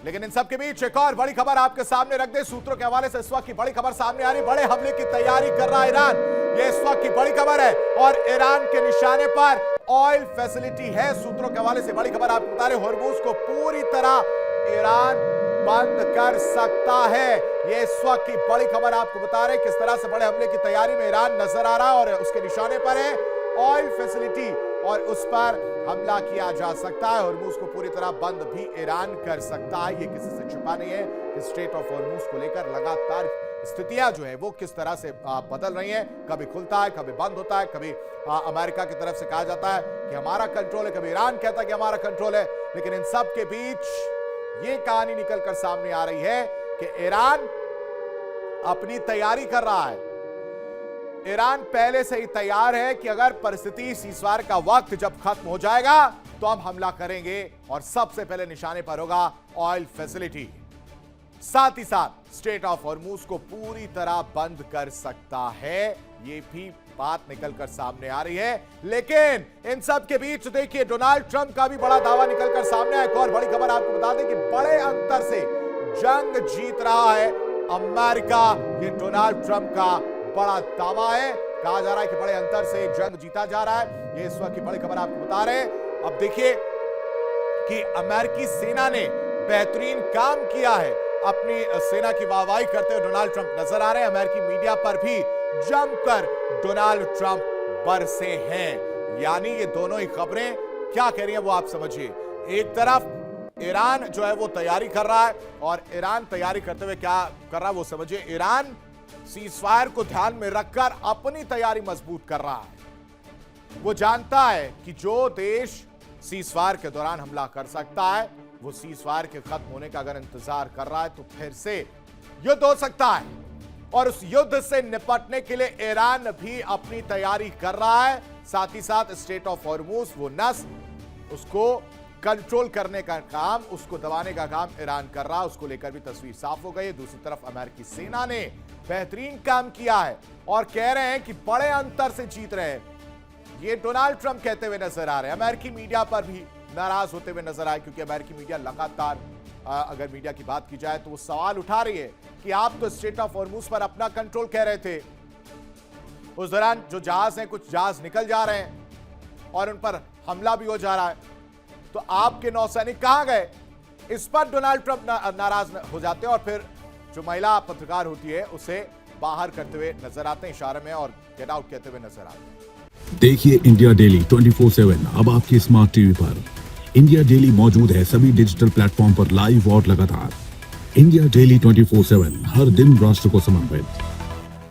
लेकिन इन सब के बीच एक और बड़ी खबर आपके सामने रख दे। सूत्रों के हवाले से इस वक्त की बड़ी खबर सामने आ रही, बड़े हमले की तैयारी कर रहा है ईरान। ये इस वक्त की बड़ी खबर है और ईरान के निशाने पर ऑयल फैसिलिटी है। सूत्रों के हवाले से बड़ी खबर आपको बता रहे, हॉर्मूज को पूरी तरह ईरान बंद कर सकता है। ये इस वक्त की बड़ी खबर आपको बता रहे किस तरह से बड़े हमले की तैयारी में ईरान नजर आ रहा है और उसके निशाने पर है ऑयल फैसिलिटी और उस पर हमला किया जा सकता है। हॉर्मूज को पूरी तरह बंद भी ईरान कर सकता है। ये किसी से छुपा नहीं है कि स्ट्रेट ऑफ हॉर्मूज को लेकर लगातार स्थितियां जो है वो किस तरह से बदल रही हैं। कभी खुलता है, कभी बंद होता है, कभी अमेरिका की तरफ से कहा जाता है कि हमारा कंट्रोल है, कभी ईरान कहता है कि हमारा कंट्रोल है। लेकिन इन सब के बीच ये कहानी निकलकर सामने आ रही है कि ईरान अपनी तैयारी कर रहा है। ईरान पहले से ही तैयार है कि अगर परिस्थिति सीज़फायर का वक्त जब खत्म हो जाएगा तो हम हमला करेंगे और सबसे पहले निशाने पर होगा ऑयल फैसिलिटी। साथ ही साथ स्ट्रेट ऑफ हॉर्मूज को पूरी तरह बंद कर सकता है। यह भी बात निकलकर सामने आ रही है। लेकिन इन सब के बीच देखिए डोनाल्ड ट्रंप का भी बड़ा दावा निकलकर सामने आया। एक और बड़ी खबर आपको बता दें कि बड़े अंतर से जंग जीत रहा है अमेरिका। ये डोनाल्ड ट्रंप का बड़ा दावा है। कहा जा रहा है कि बड़े अंतर से जंग जीता जा रहा है। ये इस वक्त की बड़ी खबर आपको बता रहे हैं। अब देखिए कि अमेरिकी सेना ने बेहतरीन काम किया है। अपनी सेना की वाहवाही करते हुए डोनाल्ड ट्रंप नजर आ रहे हैं। अमेरिकी मीडिया पर भी जमकर डोनाल्ड ट्रंप बरसे हैं। यानी ये दोनों ही खबरें क्या कह रही हैं वो आप समझिए। एक तरफ ईरान जो है वो तैयारी कर रहा है और ईरान तैयारी करते हुए क्या कर रहा है वो समझिए। ईरान सीज़फायर को ध्यान में रखकर अपनी तैयारी मजबूत कर रहा है। वो जानता है कि जो देश सीज़फायर के दौरान हमला कर सकता है वो सीज़फायर के खत्म होने का अगर इंतजार कर रहा है तो फिर से युद्ध हो सकता है और उस युद्ध से निपटने के लिए ईरान भी अपनी तैयारी कर रहा है। साथ ही साथ स्ट्रेट ऑफ हॉर्मूज वो नस उसको कंट्रोल करने का काम, उसको दबाने का काम ईरान कर रहा है। उसको लेकर भी तस्वीर साफ हो गई है। दूसरी तरफ अमेरिकी सेना ने बेहतरीन काम किया है और कह रहे हैं कि बड़े अंतर से जीत रहे हैं। ये डोनाल्ड ट्रंप कहते हुए नजर आ रहे हैं। अमेरिकी मीडिया पर भी नाराज होते हुए नजर आए क्योंकि अमेरिकी मीडिया लगातार अगर मीडिया की बात की जाए तो वो सवाल उठा रही है कि आप तो स्ट्रेट ऑफ हॉर्मूज पर अपना कंट्रोल कह रहे थे। उस दौरान जो जहाज हैं, कुछ जहाज निकल जा रहे हैं और उन पर हमला भी हो जा रहा है, तो आपके नौसैनिक कहां गए? इस पर डोनाल्ड ट्रंप नाराज हो जाते हैं और फिर जो महिला पत्रकार होती है उसे बाहर करते हुए नजर आते हैं इशारे में और गेट आउट कहते हुए नजर आते हैं। देखिए इंडिया डेली 24/7 अब आपकी स्मार्ट टीवी पर। इंडिया डेली मौजूद है सभी डिजिटल प्लेटफॉर्म पर लाइव और लगातार। इंडिया डेली 24/7 हर दिन राष्ट्र को समर्पित।